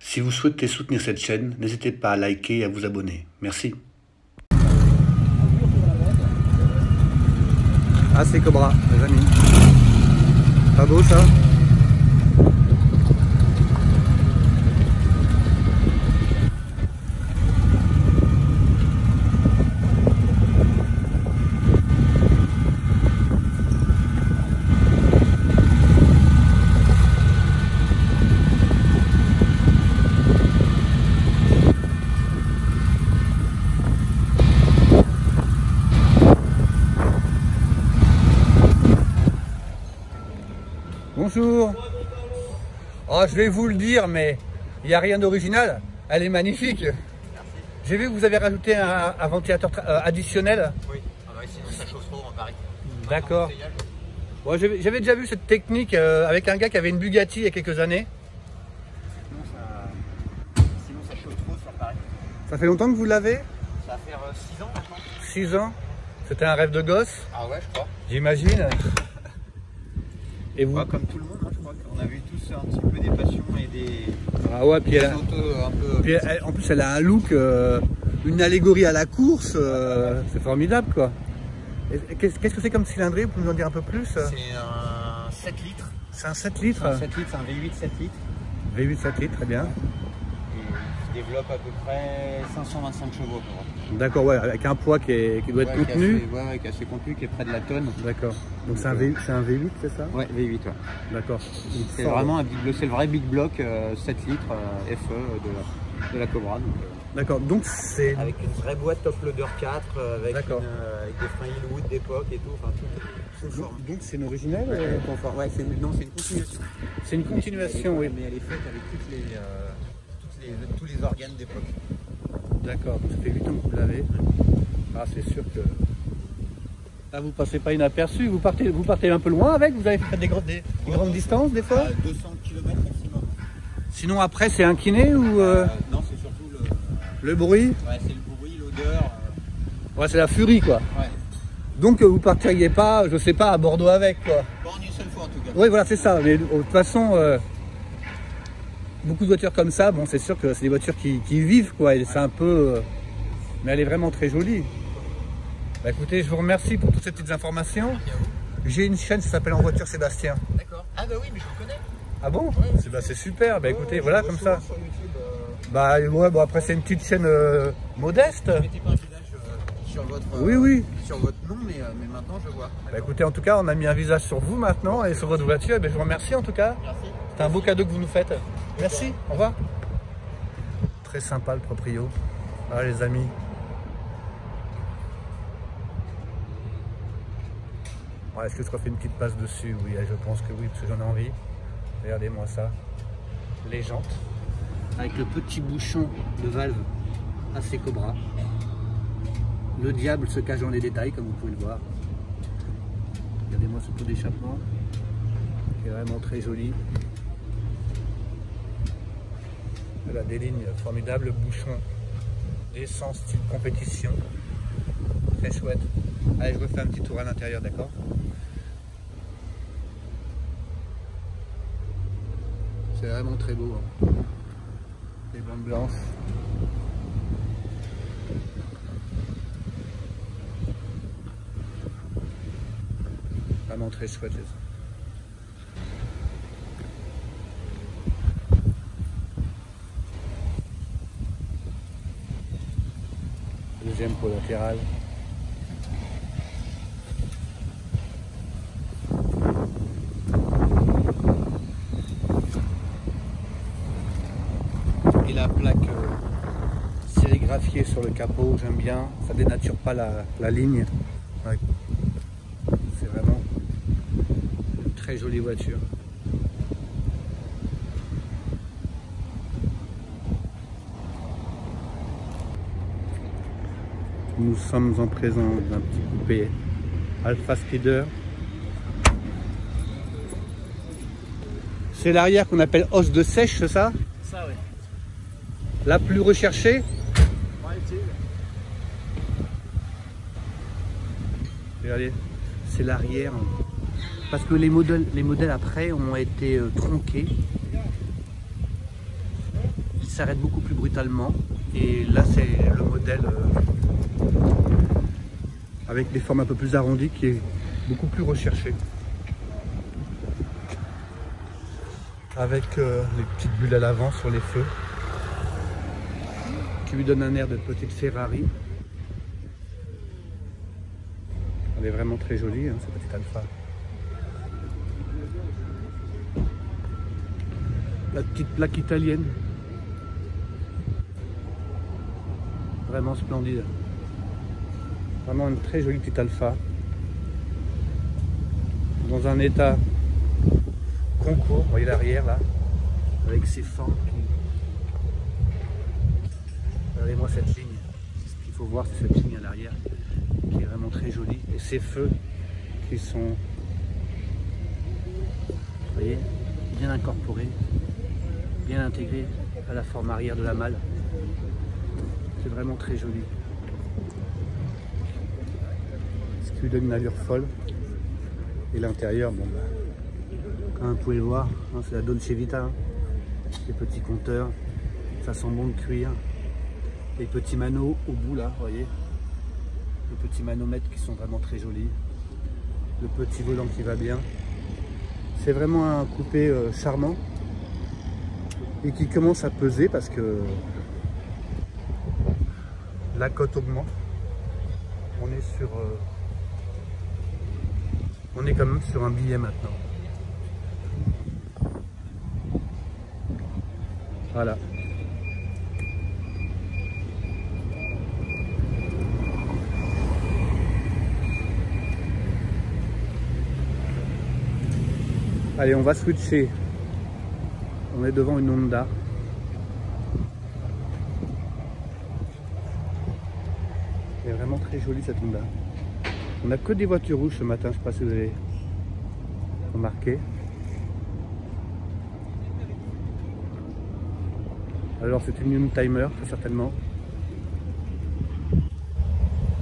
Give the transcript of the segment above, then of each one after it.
Si vous souhaitez soutenir cette chaîne, n'hésitez pas à liker et à vous abonner. Merci. Ah, c'est Cobra, les amis. Pas beau ça? Bonjour. Oh, je vais vous le dire, mais il n'y a rien d'original. Elle est magnifique. J'ai vu que vous avez rajouté un ventilateur additionnel. Oui, sinon ça chauffe trop en Paris. D'accord. Bon, j'avais déjà vu cette technique avec un gars qui avait une Bugatti il y a quelques années. Sinon ça chauffe trop sur Paris. Ça fait longtemps que vous l'avez? Ça va faire 6 ans maintenant. 6 ans. C'était un rêve de gosse, Ah ouais, je crois. j'imagine. Et vous? Ouais, comme tout le monde, hein, je crois qu'on a vu tous un petit peu des passions et des Ah ouais, puis elle, autos un peu... puis en plus elle a un look, une allégorie à la course, c'est formidable quoi. Qu'est-ce que c'est comme cylindrée? Vous pouvez nous en dire un peu plus? C'est un 7 litres. C'est un 7 litres? C'est un 7 litres, c'est un V8 7 litres. V8 7 litres, très bien. Et qui développe à peu près 525 chevaux. D'accord, ouais, avec un poids qui doit être contenu. Ouais, qui est assez contenu, qui est près de la tonne. D'accord. Donc c'est un V8, c'est ça? Ouais, V8, ouais. D'accord. C'est vraiment c'est le vrai big block 7 litres FE de la Cobra. D'accord, donc c'est... Avec une vraie boîte top loader 4, avec des freins Hillwood d'époque et tout, enfin tout conforme. Donc c'est une originale? Conforme. Ouais, c'est une continuation. C'est une continuation, oui. Mais elle est faite avec tous les organes d'époque. D'accord, ça fait 8 ans que vous l'avez. Ah, c'est sûr que... Là, vous passez pas inaperçu, vous partez un peu loin avec, vous avez fait des grandes distances des fois? 200 km maximum. Sinon après c'est incliné ou... Non, c'est surtout le bruit? Ouais, c'est le bruit, l'odeur. Ouais, c'est la furie quoi. Ouais. Donc vous partiriez pas, je sais pas, à Bordeaux avec quoi? Bon, une seule fois en tout cas. Oui, voilà, c'est ça. Mais de toute façon, beaucoup de voitures comme ça, bon, c'est sûr que c'est des voitures qui vivent quoi. Et c'est un peu... mais elle est vraiment très jolie. Bah, écoutez, je vous remercie pour toutes ces petites informations. J'ai une chaîne qui s'appelle En Voiture Sébastien. D'accord. Ah bah oui, mais je vous connais. Ah bon? Ouais. C'est super. Bah écoutez, voilà comme ça. Sur YouTube, Bah ouais, bon après c'est une petite chaîne modeste. vous mettez pas un visage sur votre, Oui. sur votre nom, mais maintenant je vois. Bah écoutez, en tout cas, on a mis un visage sur vous maintenant et sur votre voiture. Et ben, je vous remercie en tout cas. Merci. C'est un beau cadeau que vous nous faites. Merci, au revoir. Très sympa le proprio. Voilà les amis. Ouais, est-ce que je refais une petite passe dessus? Oui, je pense que oui, parce que j'en ai envie. Regardez-moi ça. Les jantes. Avec le petit bouchon de valve assez Cobra. Le diable se cache dans les détails, comme vous pouvez le voir. Regardez-moi ce pot d'échappement, qui est vraiment très joli. Elle a des lignes formidables, le bouchon d'essence style compétition. Très chouette. Allez, je refais un petit tour à l'intérieur, d'accord? C'est vraiment très beau. Hein. Les bandes blanches. Vraiment très chouette. Deuxième pot latéral. Et la plaque sérigraphiée sur le capot, j'aime bien. Ça dénature pas la ligne. Ouais. C'est vraiment une très jolie voiture. Nous sommes en présence d'un petit coupé Alpha Speeder. C'est l'arrière qu'on appelle os de sèche, c'est ça? Ça, oui. La plus recherchée? Regardez, c'est l'arrière. Parce que les modèles après ont été tronqués. s'arrête beaucoup plus brutalement. Et là, c'est le modèle avec des formes un peu plus arrondies qui est beaucoup plus recherché. Avec les petites bulles à l'avant sur les feux qui lui donnent un air de petite Ferrari. Elle est vraiment très jolie, hein, cette petite Alfa. La petite plaque italienne. Vraiment splendide. Vraiment une très jolie petite Alfa. Dans un état concours, vous voyez l'arrière là, avec ses fentes qui... Regardez-moi cette ligne. Ce qu'il faut voir, c'est cette ligne à l'arrière qui est vraiment très jolie. Et ces feux qui sont, vous voyez, bien incorporés, bien intégrés à la forme arrière de la malle. C'est vraiment très joli. Ce qui lui donne une allure folle. Et l'intérieur, bon bah, comme vous pouvez le voir, hein, c'est la Dolce Vita. Hein. Les petits compteurs, ça sent bon le cuir. Les petits manos au bout là, vous voyez. Les petits manomètres qui sont vraiment très jolis. Le petit volant qui va bien. C'est vraiment un coupé charmant. Et qui commence à peser parce que la cote augmente. On est sur... on est quand même sur un billet maintenant. Voilà. Allez, on va switcher. On est devant une Honda. Elle est vraiment très jolie cette Honda. On n'a que des voitures rouges ce matin, je ne sais pas si vous avez remarqué. Alors c'est une Youngtimer, très certainement.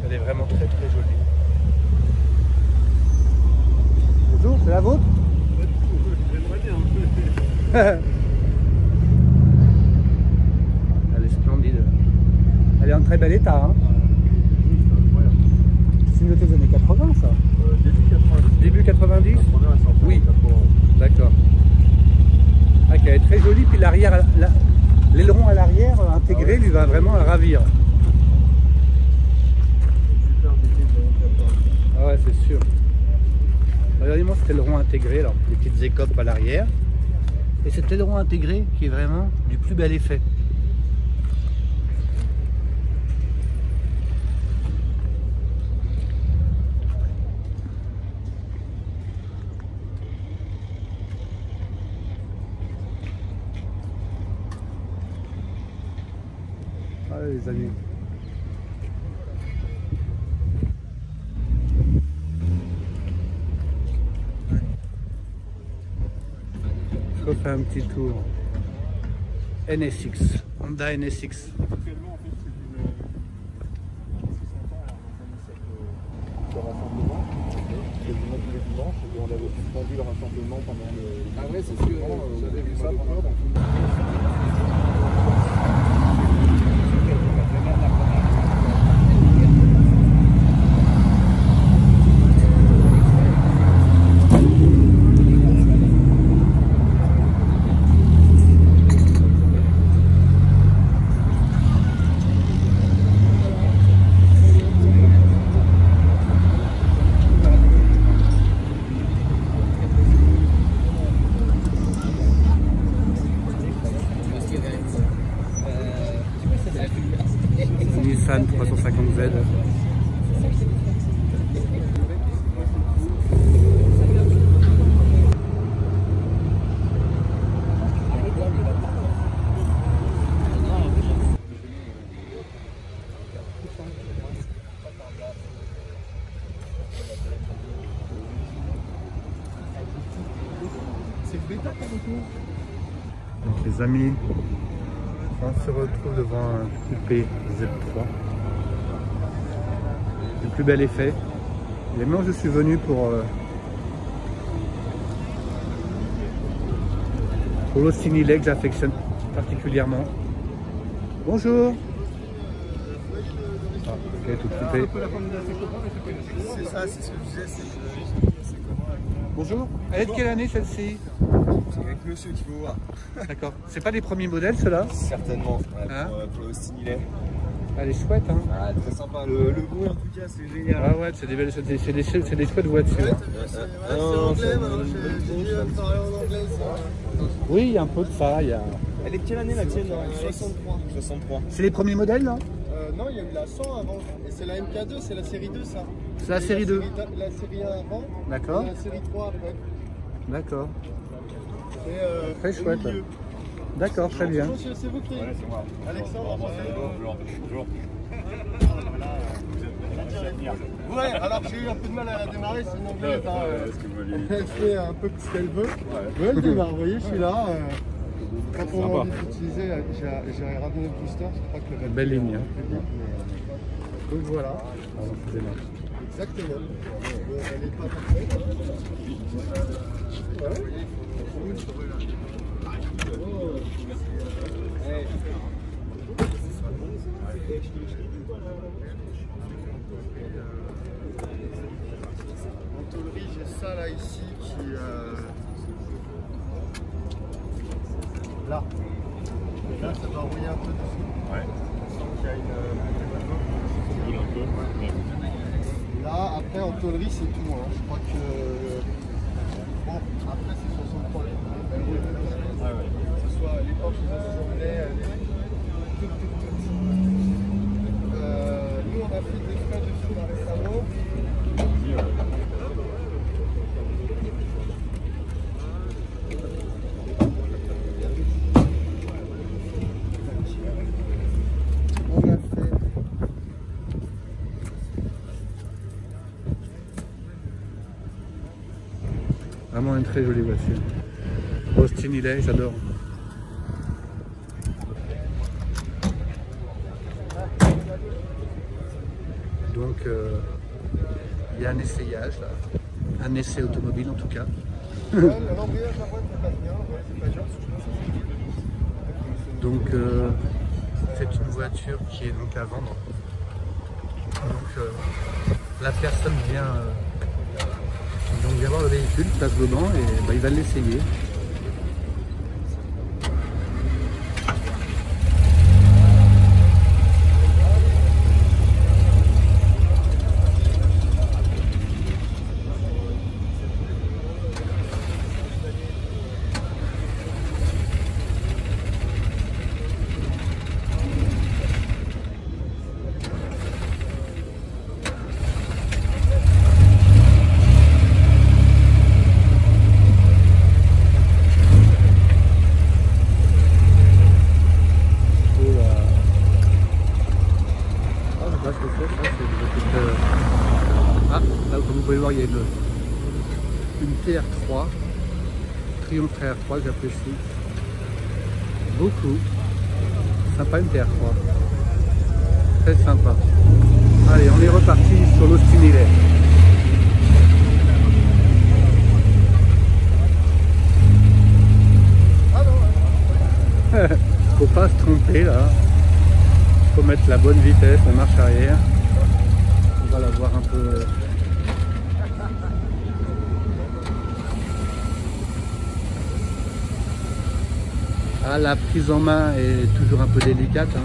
Elle est vraiment très jolie. Bonjour, c'est la vôtre? Elle est splendide. Elle est en très bel état. Hein. C'est une auto des années 80 ça? Début 90. Oui, d'accord. Ah, elle est très jolie, puis l'arrière, l'aileron à l'arrière intégré lui va vraiment la ravir. Ah ouais, c'est sûr. Regardez-moi cet aileron intégré, alors, les petites écopes à l'arrière. Et cet aileron intégré qui est vraiment du plus bel effet. Allez les amis. Je refais un petit tour. NSX, Honda NSX. Actuellement, en fait, c'est le rassemblement. C'est du mode les dimanches et on avait suspendu le rassemblement pendant le. Ah ouais, c'est sûr. J'avais vu ça pendant. Nissan 350Z. Donc les amis, on se retrouve devant un coupé Z3 du plus bel effet. Et moi je suis venu pour l'Austinillet que j'affectionne particulièrement. Bonjour. Ah, ok, tout coupé. C'est ça, c'est ce que je disais. Bonjour. Elle est de quelle année celle-ci? C'est avec monsieur qu'il faut voir. D'accord. C'est pas les premiers modèles ceux-là? Certainement, ouais, Hein pour le Austin. Elle est chouette, hein? Ah, très sympa, le bruit en tout cas, c'est génial. Ah ouais, c'est des belles, c'est des chouettes voitures. C'est anglais, maintenant, j'ai dû me parler en anglais. Oui, il y a un peu de ça. Il y a... Elle est de quelle année la tienne? 63. C'est les premiers modèles, là? Non, il y a eu la 100 avant. Et c'est la MK2, c'est la série 2, ça. C'est la série 2. La série 1 avant. D'accord. Et la série 3 après. D'accord. Et, Très chouette. D'accord, très bien. Bonjour, c'est vous qui... c'est moi. Alexandre. Bonjour. Ouais, alors j'ai eu un peu de mal à la démarrer, c'est une anglaise. Elle fait un peu ce qu'elle veut. Ouais, elle démarre, vous voyez, je suis là. Quand on a envie d'utiliser, j'ai ramené le booster, je crois que le Belle ligne. Hein. Donc voilà. Exactement. Elle n'est pas parfaite. Ouais. En tôlerie, j'ai ça là ici qui là ça doit envoyer un peu dessus. Ouais. On sent qu'il y a une là après en tôlerie c'est tout hein. Je crois que bon après c'est 63 que ce soit l'époque où on est nous on a fait des frais dessus dans les salons. Vraiment une très jolie voiture. Austin Hillet, j'adore. Donc il y a un essayage là, un essai automobile en tout cas. Donc c'est une voiture qui est donc à vendre. Donc la personne vient voir le véhicule, place dedans et bah, il va l'essayer. Là comme vous pouvez voir il y a une TR3, Triumph TR3 que j'apprécie beaucoup, sympa une TR3, très sympa. Allez on est reparti sur l'Austin Hillet. Faut pas se tromper là, faut mettre la bonne vitesse, la marche arrière. On va la voir un peu. Ah, la prise en main est toujours un peu délicate. Hein.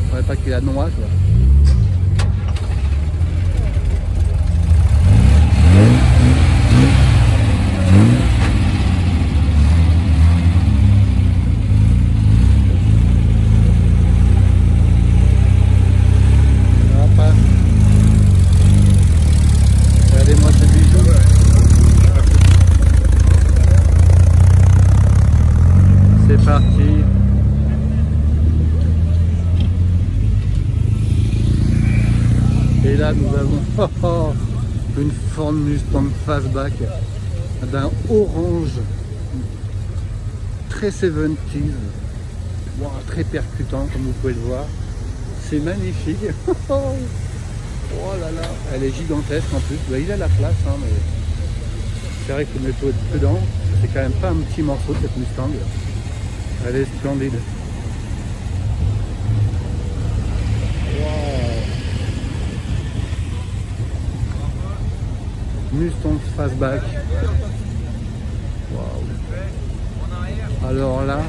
Il faudrait pas qu'il y ait la noix, quoi. Regardez-moi ce bijou. C'est parti. Et là nous avons une Ford Mustang Fastback d'un orange très 70s, wow, très percutant comme vous pouvez le voir. C'est magnifique. Oh là là, elle est gigantesque en plus. Bah, il a la place, hein, mais c'est vrai qu'il faut être prudent. C'est quand même pas un petit morceau cette Mustang. Elle est splendide. Wow. Mustang Fastback. Wow. Alors là,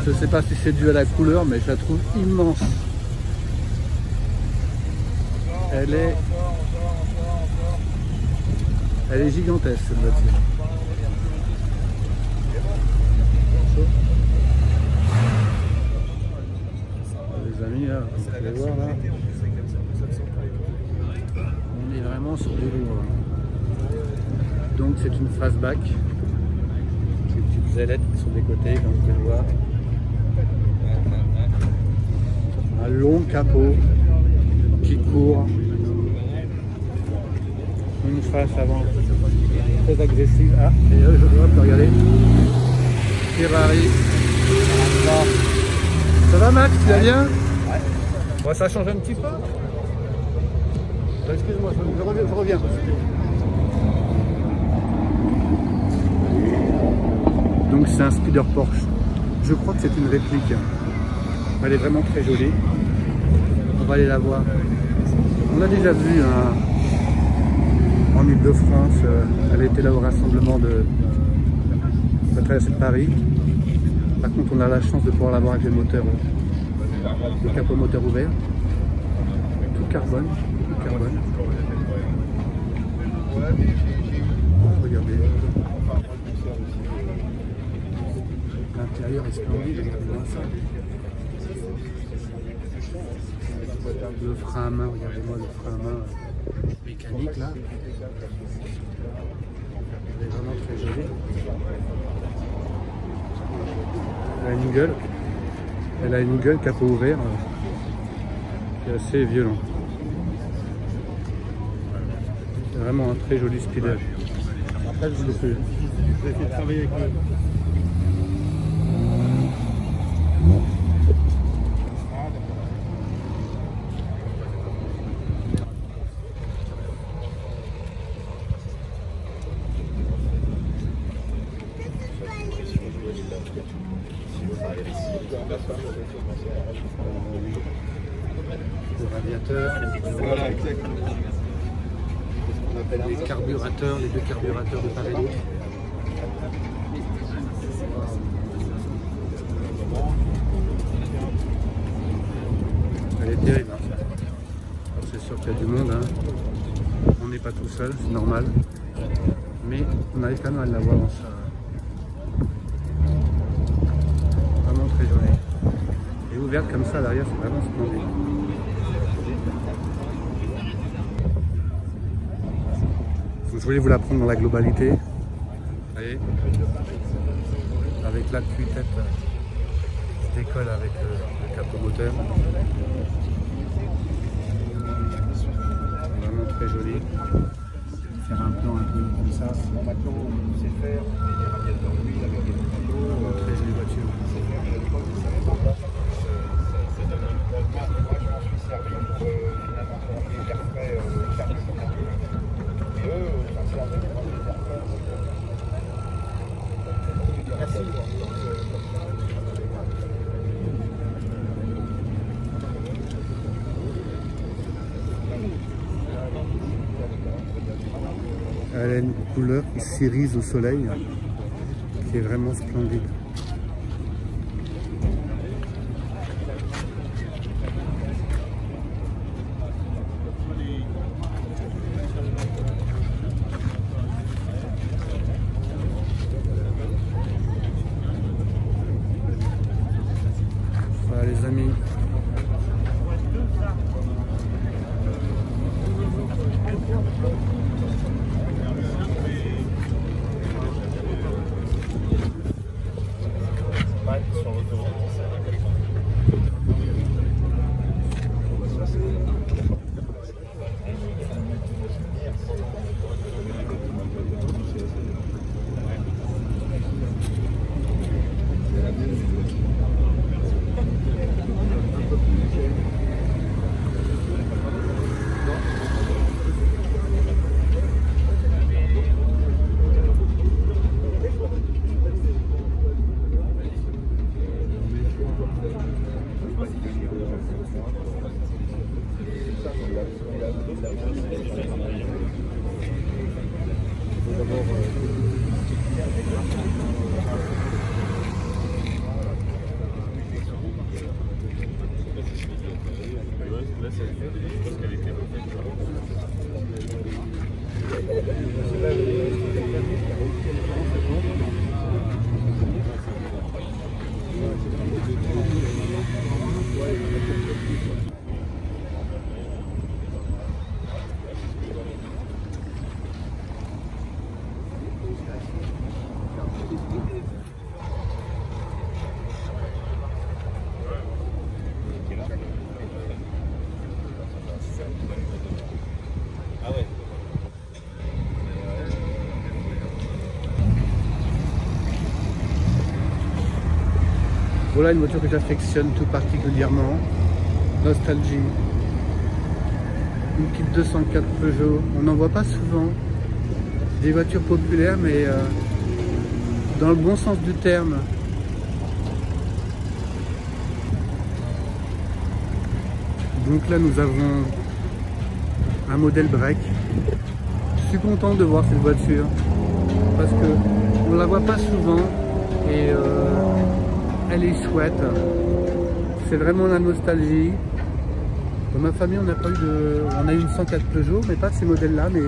je sais pas si c'est dû à la couleur, mais je la trouve immense. Elle est gigantesque cette voiture. Les amis, là, vous allez voir là, on est vraiment sur du lourd. Donc c'est une fastback. Des petites ailettes qui sont des côtés, comme vous pouvez le voir. Un long capot qui court. Une face avant très agressive. Ah, et là je vois, regardez. Ferrari. Ça va Max, tu vas bien? Ouais. Bon, ça change un petit peu. Excuse-moi, je reviens. Donc c'est un speeder Porsche. Je crois que c'est une réplique. Elle est vraiment très jolie. On va aller la voir. On l'a déjà vu en Ile-de-France. Elle était là au rassemblement de la traversée de Paris. Par contre, on a la chance de pouvoir la voir avec le moteur, le capot moteur ouvert. Tout carbone. Regardez. L'intérieur est splendide, regardez-moi ça. Le frein à main, regardez-moi le frein à main mécanique là. Elle est vraiment très jolie. Elle a une gueule capot ouvert. C'est assez violent. C'est vraiment un très joli speeder. Après, je vous le fais. Je vais essayer de travailler avec eux. Le radiateur, Voilà, exactement. les carburateurs, les deux carburateurs de part et d'autre. Elle est terrible. Hein. C'est sûr qu'il y a du monde. Hein. On n'est pas tout seul, c'est normal. Mais on arrive quand même à l'avoir en ça. Vraiment très joli. Et ouverte comme ça à l'arrière, c'est vraiment splendide. Je voulais vous la prendre dans la globalité. Vous voyez, avec la tue-tête qui décolle avec le capot moteur. Vraiment très joli. Faire un plan un peu comme ça. Bon, maintenant, on sait faire des radiateurs d'huile avec des tuyaux. Très jolie voiture. Ça donne un peu. Moi, je m'en suis servi pour finalement changer l'air frais carburant. Et eux, ça sert de l'air frais. Merci. Elle a une couleur qui s'irise au soleil, qui est vraiment splendide. Voilà les amis. Voilà une voiture que j'affectionne tout particulièrement. Nostalgie. Une petite 204 Peugeot. On n'en voit pas souvent. Des voitures populaires, mais dans le bon sens du terme. Donc là, nous avons un modèle break. Je suis content de voir cette voiture parce que on la voit pas souvent et elle est chouette. C'est vraiment la nostalgie. Dans ma famille, on a eu une 104 Peugeot, mais pas de ces modèles-là, mais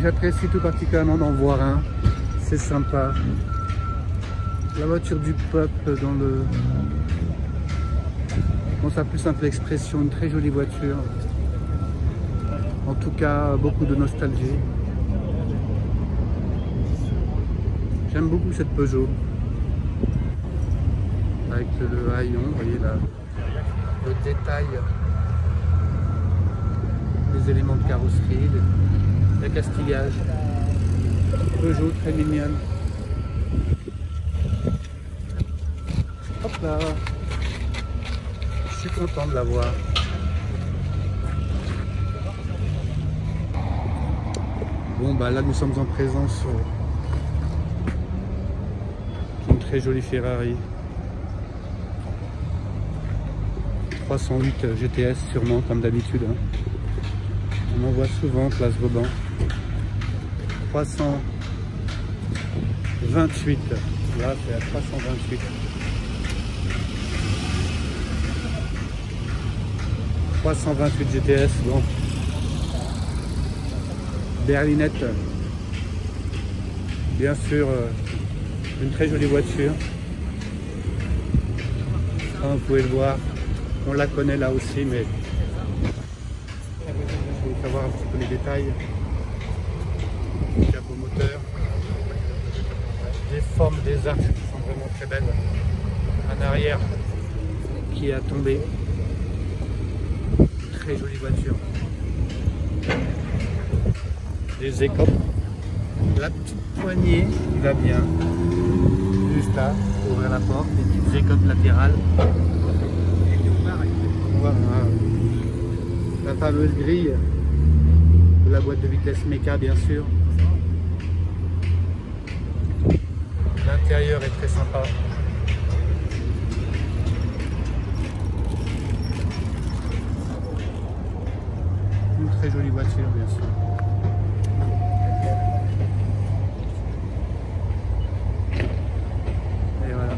j'apprécie tout particulièrement d'en voir un. C'est sympa. La voiture du peuple dans sa plus simple expression, une très jolie voiture. En tout cas, beaucoup de nostalgie. J'aime beaucoup cette Peugeot. Avec le haillon, vous voyez là, le détail des éléments de carrosserie, le castillage. Peugeot très mignonne. Hop là. Je suis content de la voir. Bon bah là nous sommes en présence d'une très jolie Ferrari 308 GTS sûrement comme d'habitude. Hein. On en voit souvent place Vauban. 328. Là c'est à 328. 328 GTS, bon. Berlinette, bien sûr, une très jolie voiture. Comme vous pouvez le voir, on la connaît là aussi, mais je vais savoir un petit peu les détails. Capot moteur, des formes des arches qui sont vraiment très belles. Un arrière qui a tombé. Très jolie voiture. Des écopes. La petite poignée qui va bien. Juste là, pour ouvrir la porte. Des petites écopes latérales. Voilà. La fameuse grille de la boîte de vitesse méca, bien sûr. L'intérieur est très sympa. Une très jolie voiture, bien sûr. Et voilà.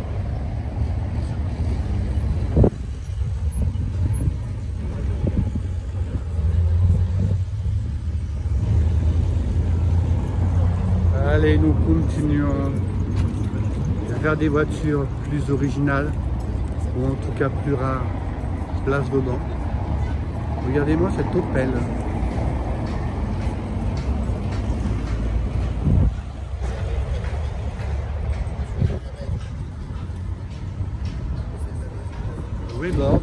Allez, nous continuons vers des voitures plus originales, ou en tout cas plus rares, place Vauban. Regardez-moi cette Opel. Rebord.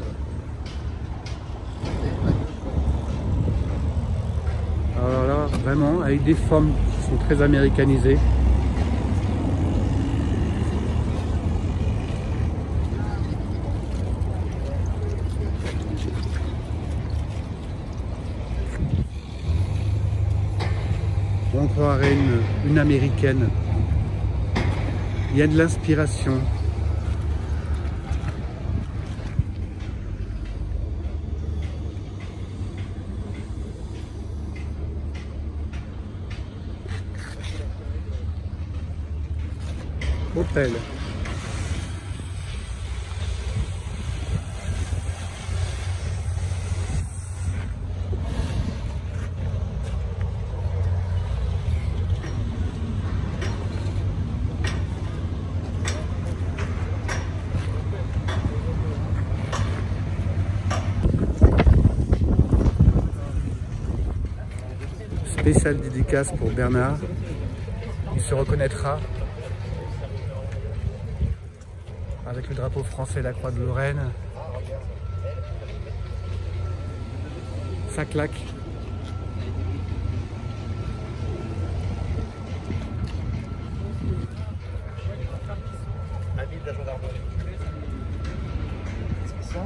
Alors là, vraiment, avec des formes qui sont très américanisées. On croirait une américaine. Il y a de l'inspiration. Opel. Spéciale dédicace pour Bernard, il se reconnaîtra avec le drapeau français, la croix de Lorraine. Ça claque. Habit de la gendarmerie. ça.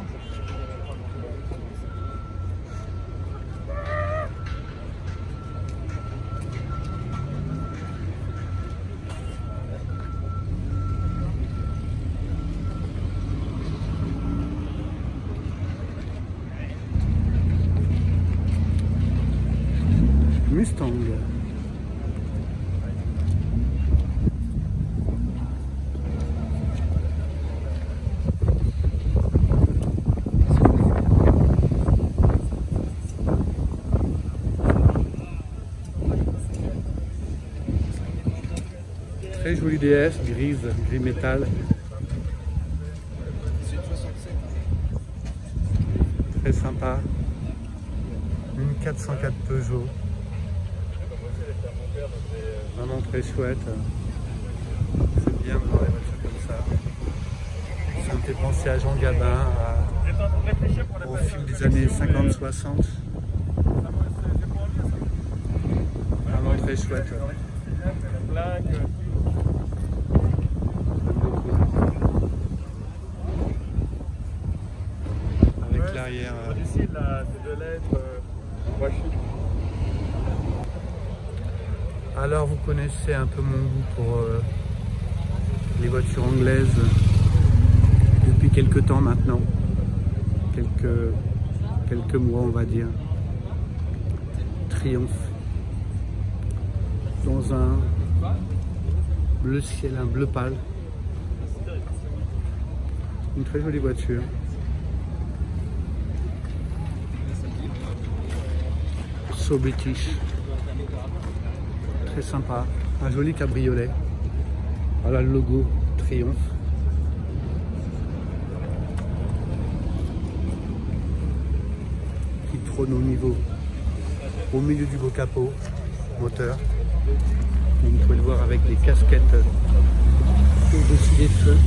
Mustang. Très jolie DS, grise, gris métal. Très sympa. Une 404 Peugeot. Vraiment très chouette. C'est bien de voir les voitures comme ça. Ça me fait penser à Jean Gabin, au film des années 50-60. Vraiment très chouette. Avec l'arrière. Ici, là, c'est de lettres. Alors vous connaissez un peu mon goût pour les voitures anglaises depuis quelques temps maintenant, quelques mois on va dire. Triumph dans un bleu ciel, un bleu pâle, une très jolie voiture. So British. Très sympa, un joli cabriolet. Voilà le logo Triumph. Qui trône au milieu du beau capot moteur. Vous pouvez le voir avec les casquettes au-dessus des feux.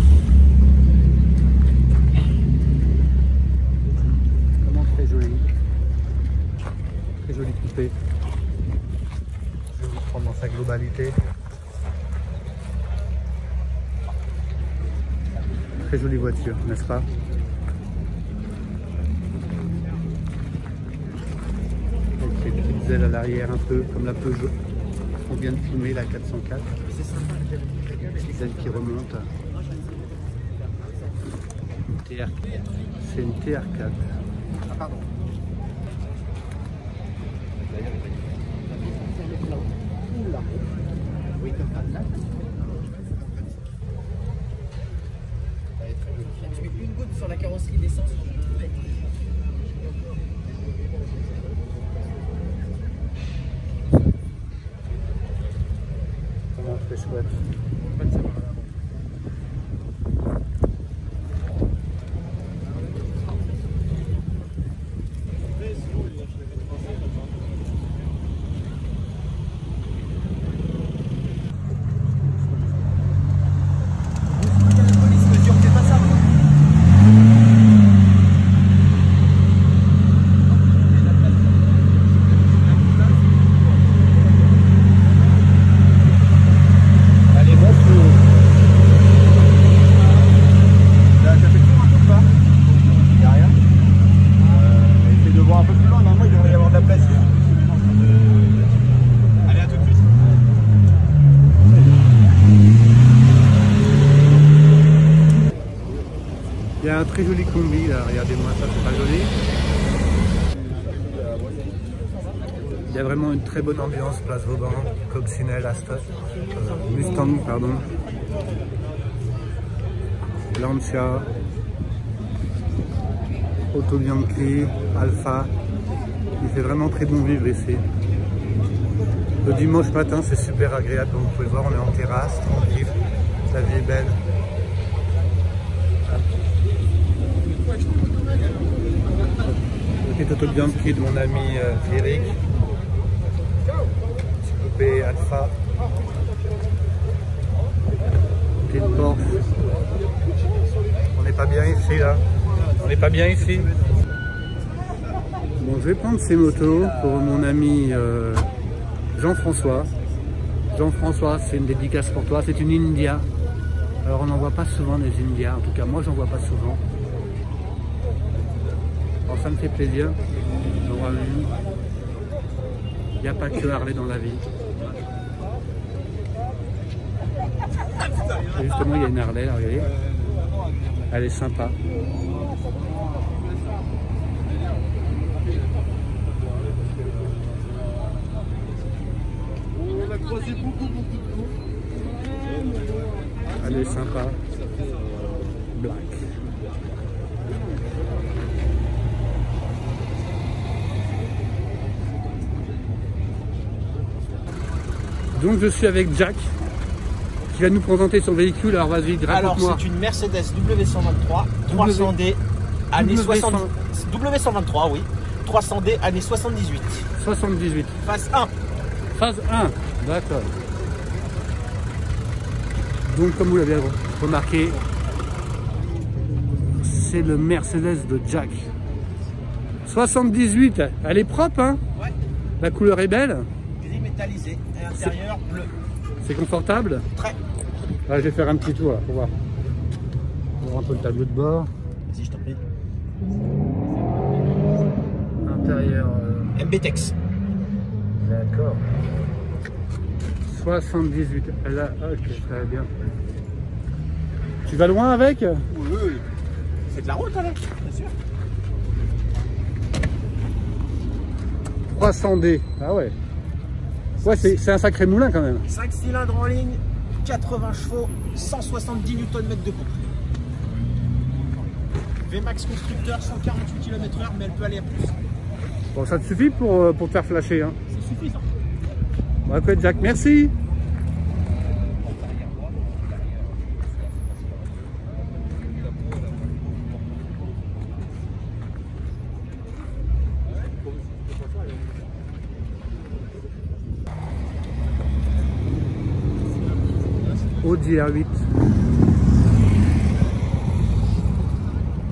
Vraiment très joli. Très joli coupé. Dans sa globalité. Très jolie voiture, n'est-ce pas? Avec ses petites ailes à l'arrière, un peu comme la Peugeot. On vient de filmer la 404. Les ailes qui remontent. C'est une TR4. Ah, pardon. Oui, comme ça, là. Tu mets une goutte sur la carrosserie d'essence. Comment très chouette. Il y a un très joli combi là, regardez-moi ça, c'est pas joli. Il y a vraiment une très bonne ambiance, place Vauban, Coccinelle, Aston, Mustang, pardon, Lancia, Auto Bianchi, Alfa. Il fait vraiment très bon vivre ici. Le dimanche matin, c'est super agréable, donc vous pouvez le voir, on est en terrasse, tranquille, la vie est belle. Petit Auto Bianchi de mon ami Eric. Petit coupé Alpha. Petite Porsche. On n'est pas bien ici là. On n'est pas bien ici. Bon, je vais prendre ces motos pour mon ami Jean-François. Jean-François, c'est une dédicace pour toi. C'est une India. Alors on n'en voit pas souvent des Indias. En tout cas, moi, j'en vois pas souvent. Alors ça me fait plaisir. Il n'y a pas que Harley dans la vie. Et justement, il y a une Harley, là, regardez. Elle est sympa. On a croisé beaucoup de coups. Elle est sympa. Black. Donc je suis avec Jack qui va nous présenter son véhicule. Alors vas-y, raconte-moi. Alors c'est une Mercedes W123 300D année 60. W123 oui. 300D année 78. 78. Phase 1. Phase 1, d'accord. Donc comme vous l'avez remarqué, c'est le Mercedes de Jack. 78, elle est propre hein. Ouais. La couleur est belle. Gris métallisé et intérieur bleu. C'est confortable. Très. Ah, je vais faire un petit tour là, pour voir. On va voir un peu le tableau de bord. Vas-y, je t'en prie. Intérieur. MBTEX. D'accord. 78. Elle a... Ok, ça va bien. Tu vas loin avec? Oui. C'est de la route avec, bien sûr. 300D. Ah ouais. Ouais, c'est un sacré moulin quand même. 5 cylindres en ligne, 80 chevaux, 170 Nm de pompe. VMAX constructeur, 148 km/h, mais elle peut aller à plus. Bon, ça te suffit pour te faire flasher hein. C'est suffisant. Bon, écoute Jack, merci. Audi R8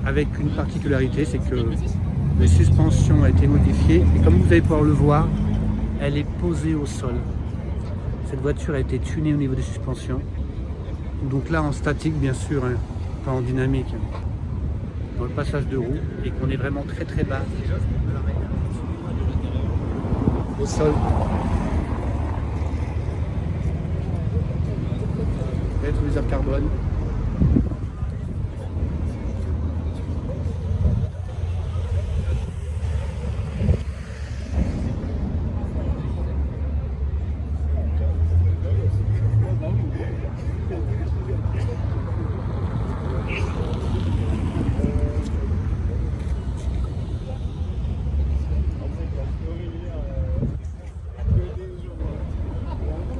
avec une particularité, c'est que les suspensions ont été modifiées et comme vous allez pouvoir le voir, elle est posée au sol. Cette voiture a été tunée au niveau des suspensions, donc là en statique bien sûr, hein, pas en dynamique, dans le passage de roue, et qu'on est vraiment très bas au sol. Rétroviseur carbone.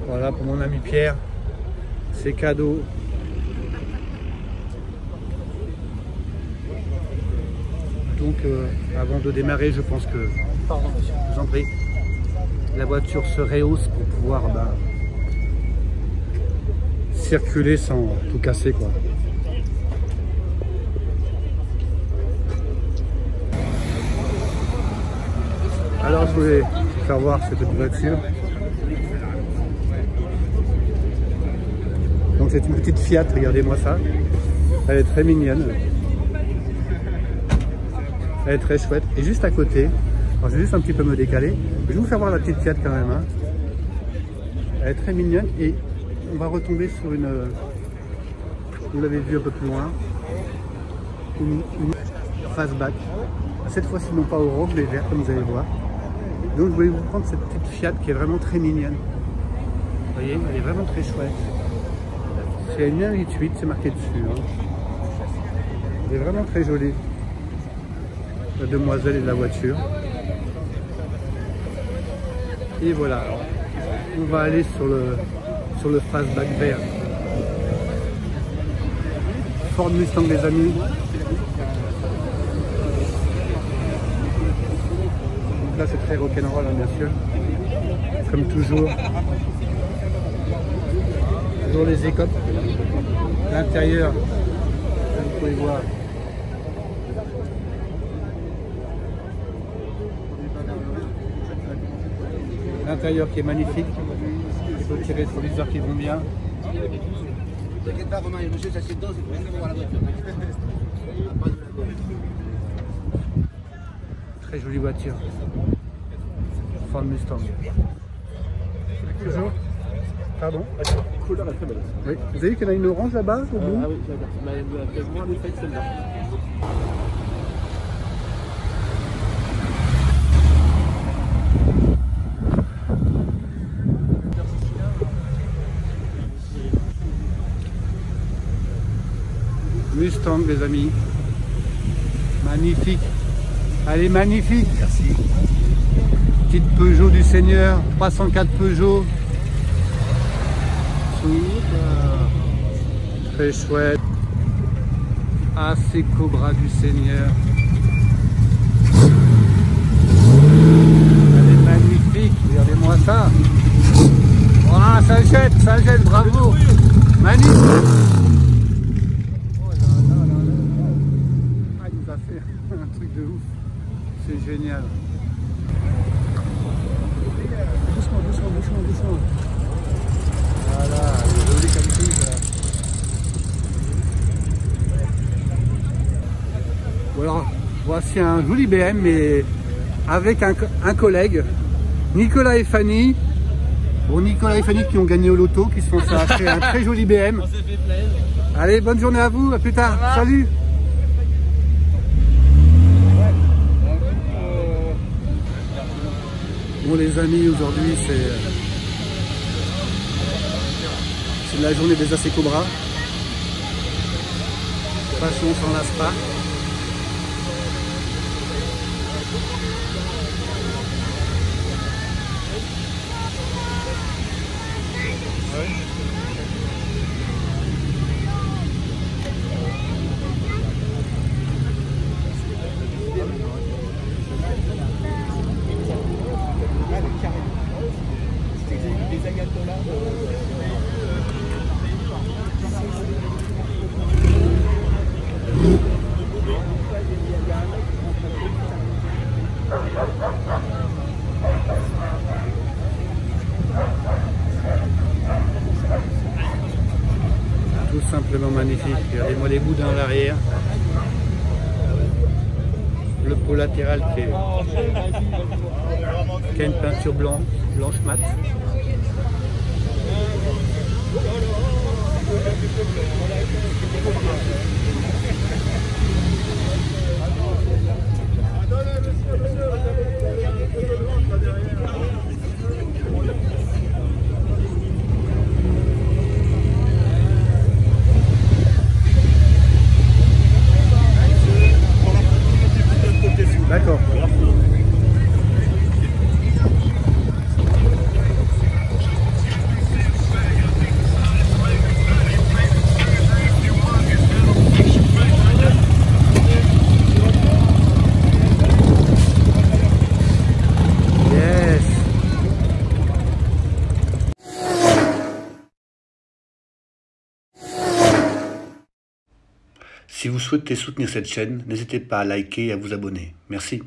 Voilà pour mon ami Pierre. C'est cadeau. Donc avant de démarrer, je pense que, je vous en prie, la voiture se rehausse pour pouvoir circuler sans tout casser quoi. Alors je voulais vous faire voir cette voiture. Donc c'est une petite Fiat, regardez-moi ça. Elle est très mignonne. Elle est très chouette. Et juste à côté, alors je vais juste un petit peu me décaler, je vais vous faire voir la petite Fiat quand même. Hein. Elle est très mignonne et on va retomber sur une, vous l'avez vu un peu plus loin, une fastback. Cette fois-ci non pas orange mais vert comme vous allez voir. Donc je voulais vous prendre cette petite Fiat qui est vraiment très mignonne. Vous voyez, elle est vraiment très chouette. C'est une 1.8, c'est marqué dessus. Hein. Elle est vraiment très jolie. La demoiselle et la voiture. Et voilà. On va aller sur le fastback vert. Ford Mustang les amis. Donc là c'est très rock'n'roll hein, bien sûr. Comme toujours. Toujours les écopes. L'intérieur, comme vous pouvez voir. L'intérieur qui est magnifique. Il faut tirer sur les heures qui vont bien. T'inquiète pas, Romain, monsieur, ça c'est dedans, c'est pour voir la voiture. Très jolie voiture. Ford Mustang. Toujours. Pardon. Couleur est très belle. Oui. Vous avez vu qu'il y en a une orange là-bas au bout? Ah oui, j'adore. Mais elle fait moins d'effet que celle-là. Mustang, les amis. Magnifique. Elle est magnifique. Merci. Petite Peugeot du Seigneur, 304 Peugeot. Très chouette. AC Cobra du Seigneur. Elle est magnifique. Regardez-moi ça. Voilà, ça jette, bravo. Magnifique. Un truc de ouf, c'est génial. Doucement. Voilà, elle est jolie comme tout. Bon alors, voici un joli BM, mais avec un collègue, Nicolas et Fanny. Bon, Nicolas et Fanny qui ont gagné au loto, qui se sont fait acheter un très joli BM. Allez, bonne journée à vous, à plus tard. Salut. Bon les amis, aujourd'hui c'est la journée des AC Cobra. De toute façon, on s'en lasse pas. Tout simplement magnifique. Regardez-moi les boudins à l'arrière. Le pot latéral qui a une peinture blanche mat. D'accord. Yes. Si vous souhaitez soutenir cette chaîne, n'hésitez pas à liker et à vous abonner. Merci.